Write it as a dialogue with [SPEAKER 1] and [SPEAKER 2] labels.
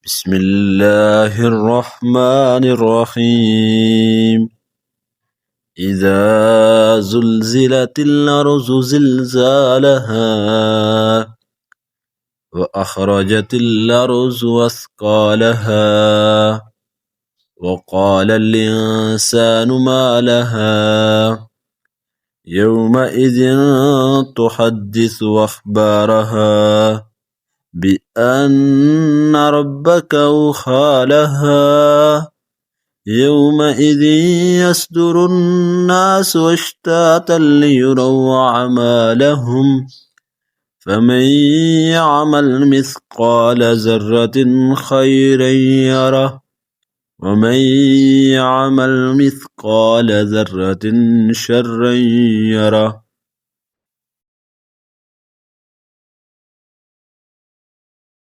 [SPEAKER 1] بسم الله الرحمن الرحيم. إذا زلزلت الأرض زلزالها وأخرجت الأرض أثقالها وقال الإنسان ما لها يومئذ تحدث أخبارها بأن ربك أوحى لها يومئذ يصدر الناس أشتاتا ليروا أعمالهم فمن يعمل مثقال ذرة خيرا يره ومن يعمل مثقال ذرة شرا يره